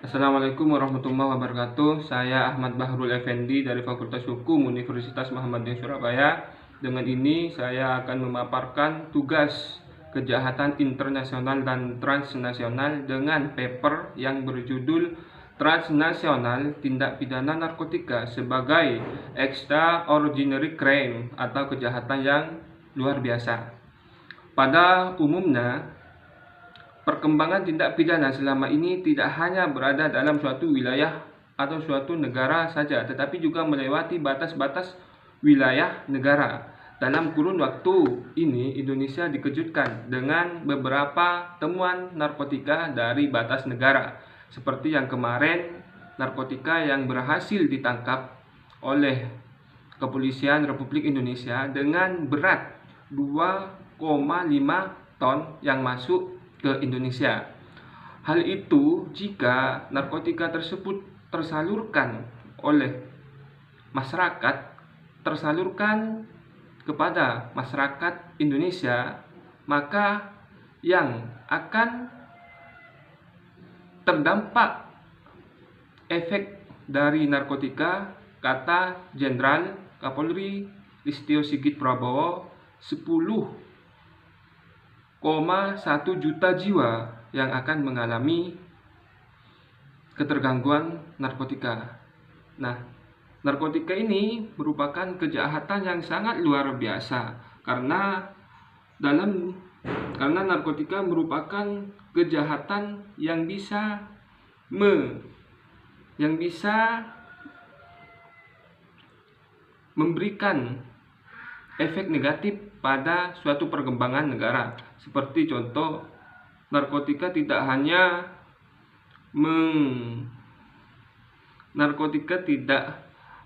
Assalamualaikum warahmatullahi wabarakatuh. Saya Ahmad Bahrul Effendi dari Fakultas Hukum Universitas Muhammadiyah Surabaya. Dengan ini saya akan memaparkan tugas kejahatan internasional dan transnasional dengan paper yang berjudul Transnasional Tindak Pidana Narkotika sebagai Extraordinary Crime atau kejahatan yang luar biasa. Pada umumnya, perkembangan tindak pidana selama ini tidak hanya berada dalam suatu wilayah atau suatu negara saja, tetapi juga melewati batas-batas wilayah negara. Dalam kurun waktu ini, Indonesia dikejutkan dengan beberapa temuan narkotika dari batas negara. Seperti yang kemarin, narkotika yang berhasil ditangkap oleh Kepolisian Republik Indonesia dengan berat 2,5 ton yang masuk ke Indonesia. Hal itu jika narkotika tersebut tersalurkan oleh masyarakat, tersalurkan kepada masyarakat Indonesia, maka yang akan terdampak efek dari narkotika, kata Jenderal Kapolri Listio Sigit Prabowo, 10,1 juta jiwa yang akan mengalami ketergangguan narkotika. Nah, narkotika ini merupakan kejahatan yang sangat luar biasa karena narkotika merupakan kejahatan yang bisa memberikan efek negatif pada suatu perkembangan negara. Seperti contoh, narkotika tidak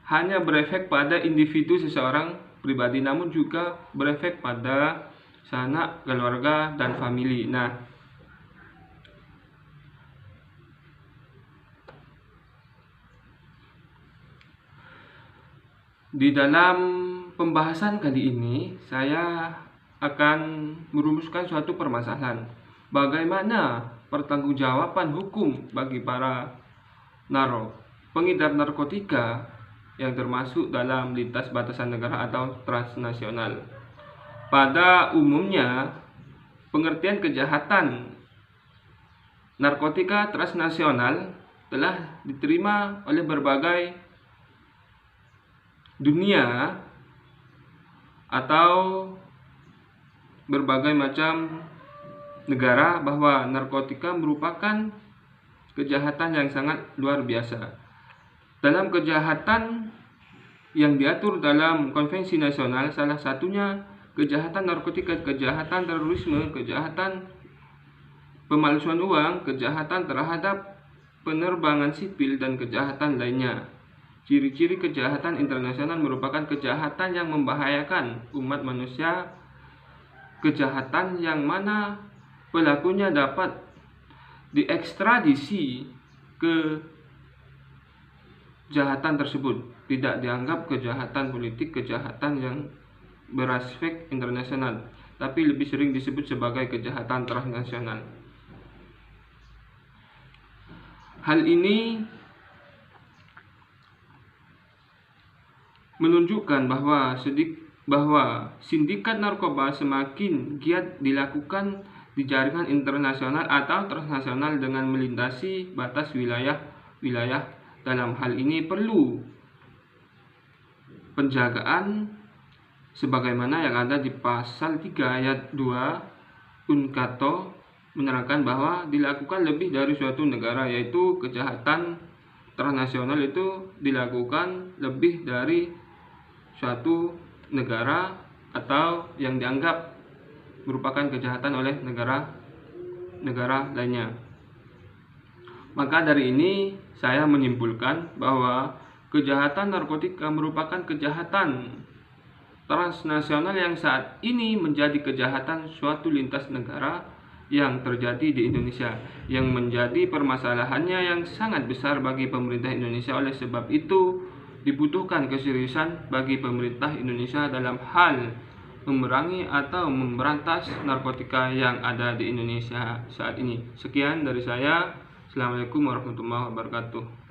hanya berefek pada individu seseorang pribadi, namun juga berefek pada sanak keluarga dan famili. Nah, di dalam pembahasan kali ini saya akan merumuskan suatu permasalahan. Bagaimana pertanggungjawaban hukum bagi para pengedar narkotika yang termasuk dalam lintas batasan negara atau transnasional. Pada umumnya, pengertian kejahatan narkotika transnasional telah diterima oleh berbagai dunia atau berbagai macam negara bahwa narkotika merupakan kejahatan yang sangat luar biasa. Dalam kejahatan yang diatur dalam konvensi nasional, salah satunya kejahatan narkotika, kejahatan terorisme, kejahatan pemalsuan uang, kejahatan terhadap penerbangan sipil, dan kejahatan lainnya. Ciri-ciri kejahatan internasional merupakan kejahatan yang membahayakan umat manusia, kejahatan yang mana pelakunya dapat diekstradisi ke kejahatan tersebut, tidak dianggap kejahatan politik, kejahatan yang beraspek internasional, tapi lebih sering disebut sebagai kejahatan transnasional. Hal ini menunjukkan bahwa sindikat narkoba semakin giat dilakukan di jaringan internasional atau transnasional dengan melintasi batas wilayah. Dalam hal ini perlu penjagaan sebagaimana yang ada di pasal 3 ayat 2 UNCATO menerangkan bahwa dilakukan lebih dari suatu negara, yaitu kejahatan transnasional itu dilakukan lebih dari suatu negara atau yang dianggap merupakan kejahatan oleh negara lainnya. Maka dari ini saya menyimpulkan bahwa kejahatan narkotika merupakan kejahatan transnasional yang saat ini menjadi kejahatan suatu lintas negara yang terjadi di Indonesia, yang menjadi permasalahannya yang sangat besar bagi pemerintah Indonesia. Oleh sebab itu dibutuhkan keseriusan bagi pemerintah Indonesia dalam hal memerangi atau memberantas narkotika yang ada di Indonesia saat ini. Sekian dari saya. Assalamualaikum warahmatullahi wabarakatuh.